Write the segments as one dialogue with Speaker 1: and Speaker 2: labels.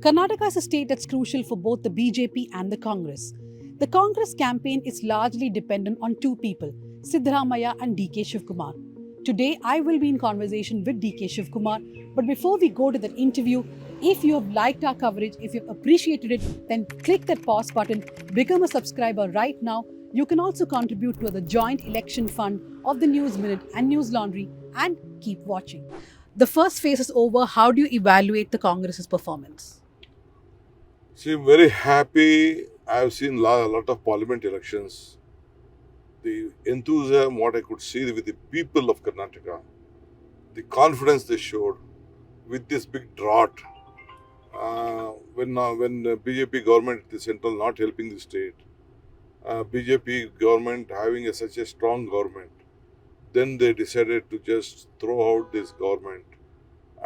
Speaker 1: Karnataka is a state that's crucial for both the BJP and the Congress. The Congress campaign is largely dependent on two people, Siddaramaiah and DK Shivkumar. Today, I will be in conversation with DK Shivkumar. But before we go to that interview, if you have liked our coverage, if you've appreciated it, then click that pause button, become a subscriber right now. You can also contribute to the joint election fund of the News Minute and News Laundry and keep watching. The first phase is over. How do you evaluate the Congress's performance?
Speaker 2: See, I'm very happy. I've seen a lot of parliament elections. The enthusiasm, what I could see with the people of Karnataka, the confidence they showed with this big drought. When BJP government, the central, not helping the state, BJP government having such a strong government, then they decided to just throw out this government,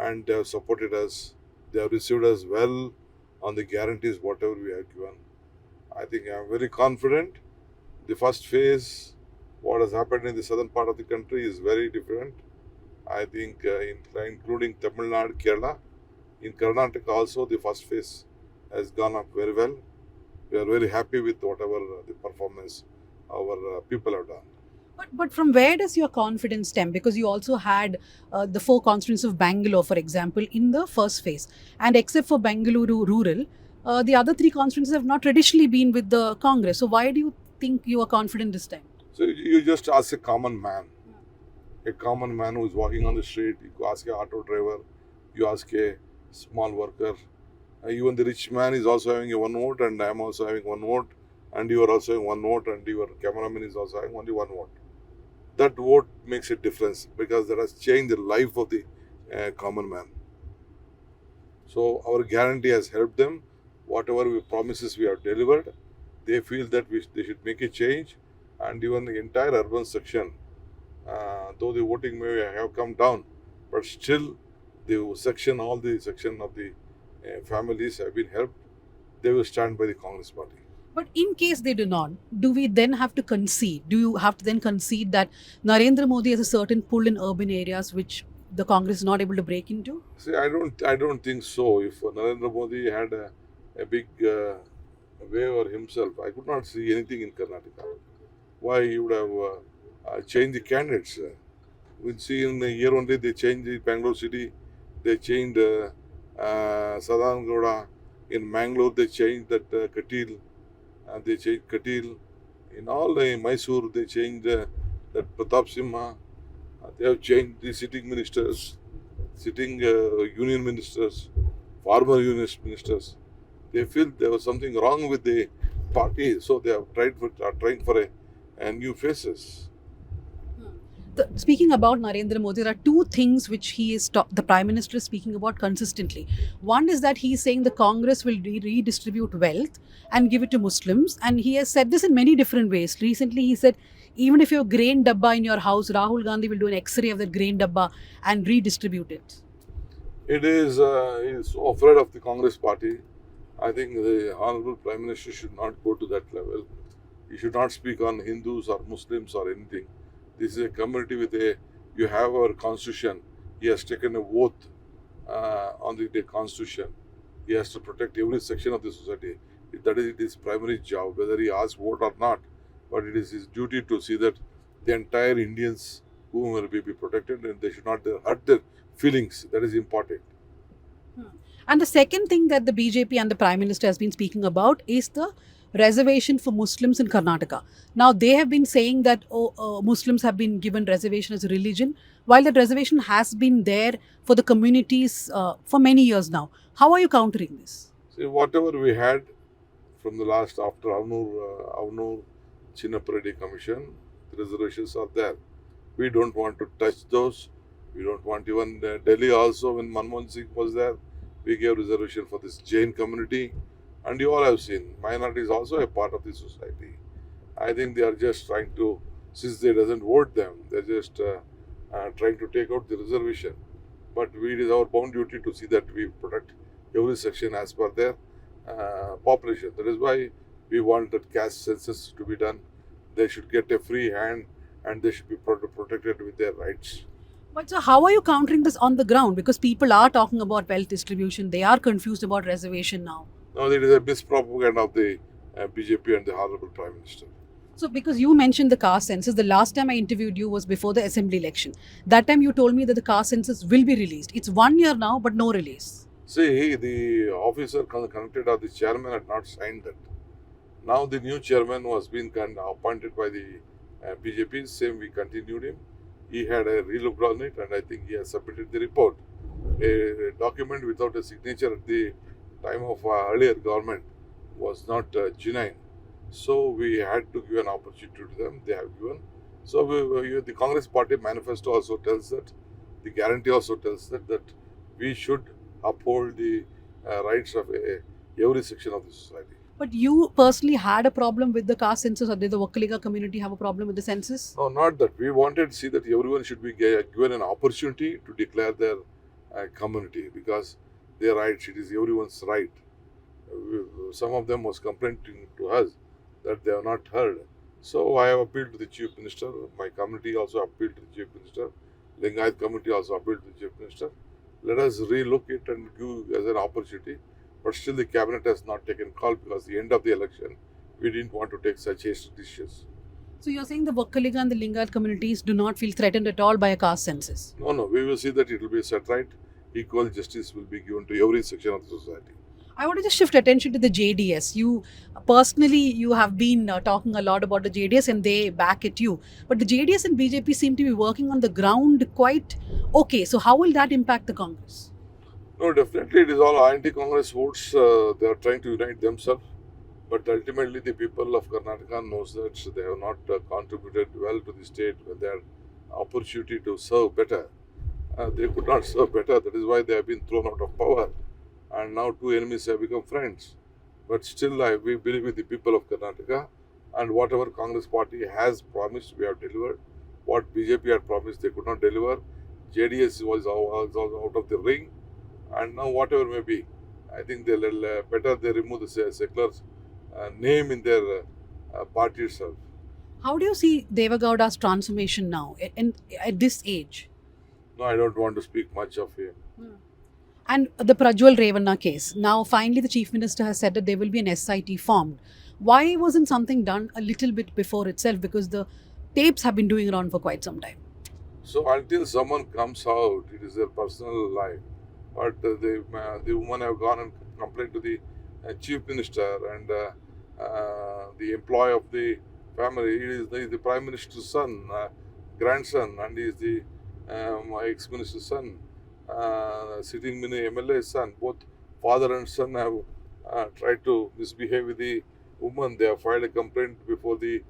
Speaker 2: and they have supported us. They have received us well on the guarantees whatever we have given. I think I'm very confident. The first phase, what has happened in the southern part of the country, is very different. I think, including Tamil Nadu, Kerala, in Karnataka also, the first phase has gone up very well. We are very happy with whatever the performance our people have done.
Speaker 1: But from where does your confidence stem? Because you also had the four constituencies of Bangalore, for example, in the first phase. And except for Bangalore rural, the other three constituencies have not traditionally been with the Congress. So why do you think you are confident this time?
Speaker 2: So you just ask a common man who is walking on the street, you ask a auto driver, you ask a small worker. Even the rich man is also having a one vote, and I am also having one vote, and you are also having one vote, and your cameraman is also having only one vote. That vote makes a difference because that has changed the life of the common man. So our guarantee has helped them. Whatever promises we have delivered, they feel that they should make a change, and even the entire urban section, though the voting may have come down, but still all the section of the families have been helped. They will stand by the Congress party.
Speaker 1: But in case they do not, do we then have to concede? Do you have to then concede that Narendra Modi has a certain pull in urban areas which the Congress is not able to break into?
Speaker 2: See, I don't think so. If Narendra Modi had a big waiver himself, I could not see anything in Karnataka. Why he would have changed the candidates? We see in a year only they changed the Bangalore city, they changed Sadan Gowda. In Mangalore they changed that Katil, they changed Katil. In all Mysore they changed that Pratap Simha. They have changed the sitting ministers, sitting union ministers, former union ministers. They feel there was something wrong with the party, so they have are trying for a new faces.
Speaker 1: Speaking about Narendra Modi, there are two things which the Prime Minister is speaking about consistently. One is that he is saying the Congress will redistribute wealth and give it to Muslims. And he has said this in many different ways. Recently, he said, even if you have grain dabba in your house, Rahul Gandhi will do an X-ray of that grain dabba and redistribute it.
Speaker 2: It is he's so afraid of the Congress party. I think the Honorable Prime Minister should not go to that level. He should not speak on Hindus or Muslims or anything. This is a community with you have our constitution. He has taken a oath on the constitution. He has to protect every section of the society. That is his primary job, whether he asks vote or not. But it is his duty to see that the entire Indians who will be protected, and they should not hurt their feelings. That is important.
Speaker 1: And the second thing that the BJP and the Prime Minister has been speaking about is the reservation for Muslims in Karnataka. Now, they have been saying that Muslims have been given reservation as a religion, while that reservation has been there for the communities for many years now. How are you countering this?
Speaker 2: See, whatever we had from the last after Avnur Chinnaparedi Commission, the reservations are there. We don't want to touch those. We don't want even Delhi also, when Manmohan Singh was there, we gave reservation for this Jain community. And you all have seen, minorities also a part of the society. I think they are just trying to, since they doesn't vote them, they're just trying to take out the reservation. But it is our bound duty to see that we protect every section as per their population. That is why we want that caste census to be done. They should get a free hand, and they should be protected with their rights.
Speaker 1: But so how are you countering this on the ground? Because people are talking about wealth distribution. They are confused about reservation now.
Speaker 2: Now there is a mispropaganda of the BJP and the Honorable Prime Minister.
Speaker 1: So, because you mentioned the caste census, the last time I interviewed you was before the assembly election. That time you told me that the caste census will be released. It's 1 year now, but no release.
Speaker 2: See, the officer connected or the chairman had not signed that. Now the new chairman was been appointed by the BJP. Same, we continued him. He had a relooked on it, and I think he has submitted the report. A document without a signature at the time of earlier government was not genuine. So we had to give an opportunity to them. They have given. So the Congress Party manifesto also tells that, the guarantee also tells that we should uphold the rights of every section of the society.
Speaker 1: But you personally had a problem with the caste census, or did the Vokkaliga community have a problem with the census?
Speaker 2: No, not that. We wanted to see that everyone should be given an opportunity to declare their community, because their rights, it is everyone's right. Some of them was complaining to us that they are not heard. So I have appealed to the Chief Minister. My community also appealed to the Chief Minister. Lingayat community also appealed to the Chief Minister. Let us relook it and give as an opportunity. But still the cabinet has not taken call, because the end of the election, we didn't want to take such hasty decisions.
Speaker 1: So you're saying the Vokkaliga and the Lingayat communities do not feel threatened at all by a caste census?
Speaker 2: No, we will see that it will be set right. Equal justice will be given to every section of the society.
Speaker 1: I want to just shift attention to the JDS. You personally, you have been talking a lot about the JDS and they back at you. But the JDS and BJP seem to be working on the ground quite okay. So how will that impact the Congress?
Speaker 2: No, definitely it is all anti-Congress votes. They are trying to unite themselves. But ultimately the people of Karnataka knows that they have not contributed well to the state when they had opportunity to serve better. They could not serve better. That is why they have been thrown out of power. And now two enemies have become friends. But still, we believe with the people of Karnataka, and whatever Congress party has promised, we have delivered. What BJP had promised, they could not deliver. JDS was out of the ring, and now whatever may be, I think they better they remove the secular name in their party itself.
Speaker 1: How do you see Devagowda's transformation now at this age?
Speaker 2: No, I don't want to speak much of him.
Speaker 1: And the Prajwal Revanna case. Now, finally, the Chief Minister has said that there will be an SIT formed. Why wasn't something done a little bit before itself? Because the tapes have been doing around for quite some time.
Speaker 2: So until someone comes out, it is their personal life. But the woman have gone and complained to the Chief Minister and the employee of the family. He is the Prime Minister's son, grandson, and he is the my ex-minister's son. Sitting MLA's son, both father and son have tried to misbehave with the woman. They have filed a complaint before the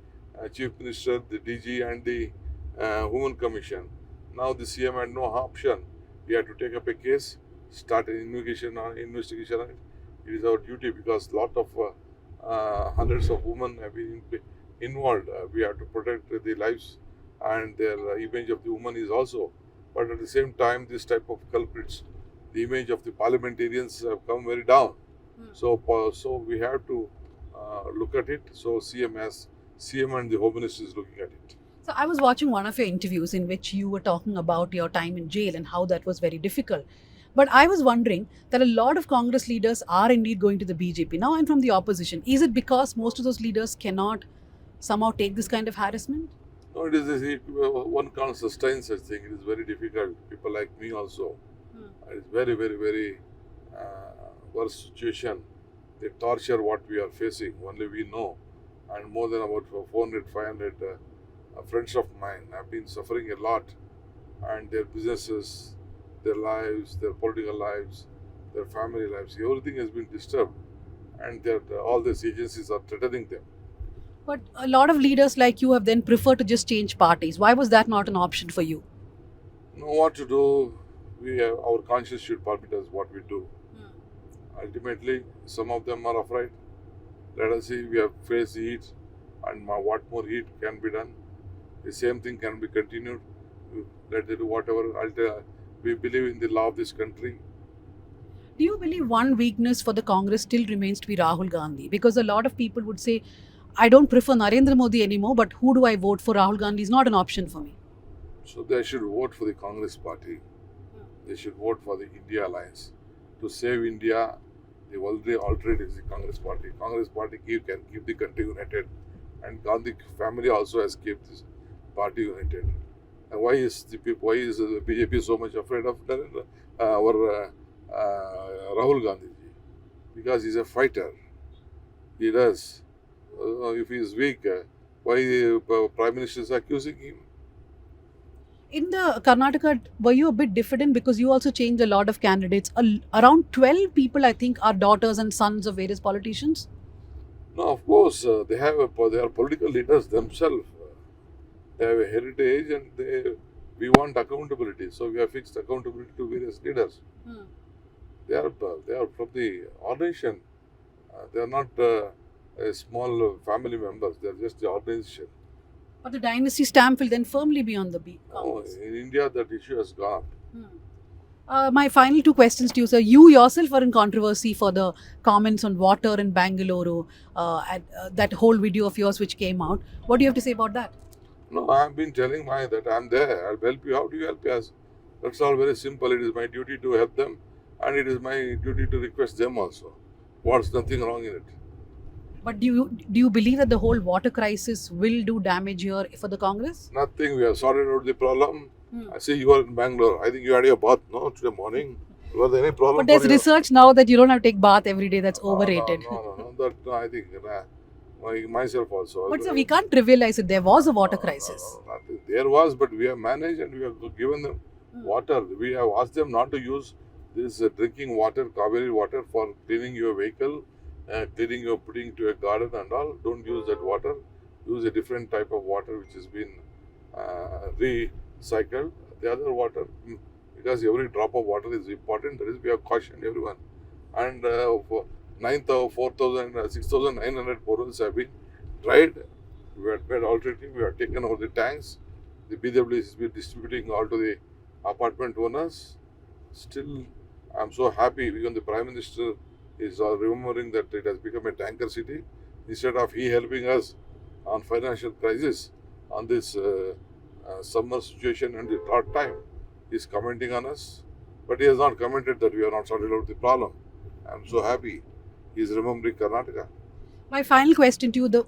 Speaker 2: Chief Minister, the DG, and the Women Commission. Now the CM had no option. He had to take up a case, start an investigation on it. It is our duty, because lot of hundreds of women have been involved. We have to protect the lives and their image of the woman is also. But at the same time, this type of culprits, the image of the parliamentarians have come very down. So we have to look at it. So CM and the Home Minister is looking at it.
Speaker 1: So I was watching one of your interviews in which you were talking about your time in jail and how that was very difficult. But I was wondering that a lot of Congress leaders are indeed going to the BJP. Now I'm from the opposition. Is it because most of those leaders cannot somehow take this kind of harassment?
Speaker 2: No, it is one can't sustain such thing. It is very difficult. People like me also. It is very, very, very worse situation. The torture what we are facing, only we know. And more than about 400, 500 friends of mine have been suffering a lot. And their businesses, their lives, their political lives, their family lives, everything has been disturbed. And all these agencies are threatening them.
Speaker 1: But a lot of leaders like you have then preferred to just change parties. Why was that not an option for you?
Speaker 2: Know what to do. Our conscience should permit us what we do. Ultimately, some of them are afraid. Let us see, we have faced the heat, and what more heat can be done. The same thing can be continued. Let them do whatever. We believe in the law of this country.
Speaker 1: Do you believe one weakness for the Congress still remains to be Rahul Gandhi? Because a lot of people would say, I don't prefer Narendra Modi anymore, but who do I vote for? Rahul Gandhi is not an option for me.
Speaker 2: So they should vote for the Congress party. They should vote for the India Alliance. To save India, the only alternate is the Congress party. Congress party can keep the country united, and Gandhi family also has kept this party united. And why is the BJP so much afraid of our Rahul Gandhi? Because he's a fighter. He does. If he is weak, why the Prime Minister is accusing him?
Speaker 1: In the Karnataka, were you a bit diffident because you also changed a lot of candidates? Around 12 people, I think, are daughters and sons of various politicians.
Speaker 2: No, of course, they are political leaders themselves. They have a heritage, and we want accountability. So we have fixed accountability to various leaders. They are from the organization. They are not a small family members. They are just the organization.
Speaker 1: But the dynasty stamp will then firmly be on the Congress.
Speaker 2: In India, that issue has gone up.
Speaker 1: My final two questions to you, sir. You yourself were in controversy for the comments on water in Bangalore, that whole video of yours which came out. What do you have to say about that?
Speaker 2: No, I have been telling that I am there. I'll help you. How do you help us? That's all very simple. It is my duty to help them, and it is my duty to request them also. What's nothing wrong in it?
Speaker 1: But do you believe that the whole water crisis will do damage here for the Congress?
Speaker 2: Nothing. We have sorted out the problem. I see you are in Bangalore. I think you had your bath, no, today morning. Was there any problem?
Speaker 1: But there's research now that you don't have to take bath every day. That's overrated.
Speaker 2: No, I think myself also.
Speaker 1: But sir, we can't trivialize it. There was a water crisis.
Speaker 2: There was, but we have managed and we have given them water. We have asked them not to use this drinking water, Kaveri water, for cleaning your vehicle, cleaning your putting to a garden and all. Don't use that water. Use a different type of water which has been recycled. The other water, because every drop of water is important. That is, we have cautioned everyone. And 6,900 boreholes have been tried. We have made alternative. We have taken over the tanks. The BW has been distributing all to the apartment owners. Still, I am so happy. Even the Prime Minister is remembering that it has become a tanker city. Instead of he helping us on financial crisis, on this summer situation and the drought time, he is commenting on us. But he has not commented that we are not sorted out the problem. I am so happy. He is remembering Karnataka.
Speaker 1: My final question to you, the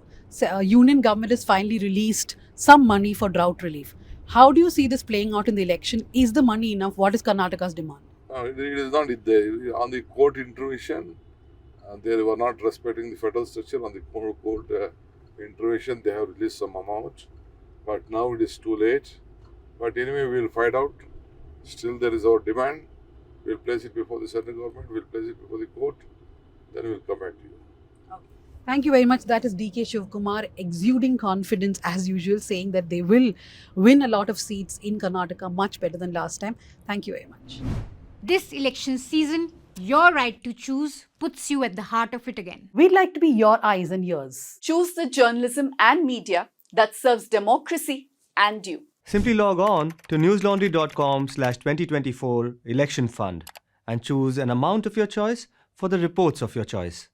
Speaker 1: union government has finally released some money for drought relief. How do you see this playing out in the election? Is the money enough? What is Karnataka's demand?
Speaker 2: It is not. On the court intervention, they were not respecting the federal structure. On the court intervention, they have released some amount. But now it is too late. But anyway, we will find out. Still, there is our demand. We will place it before the central government. We will place it before the court. Then we will come back to you.
Speaker 1: Thank you very much. That is DK Shivkumar exuding confidence as usual, saying that they will win a lot of seats in Karnataka much better than last time. Thank you very much.
Speaker 3: This election season, your right to choose puts you at the heart of it again.
Speaker 1: We'd like to be your eyes and ears.
Speaker 4: Choose the journalism and media that serves democracy and you.
Speaker 5: Simply log on to newslaundry.com/2024 election fund and choose an amount of your choice for the reports of your choice.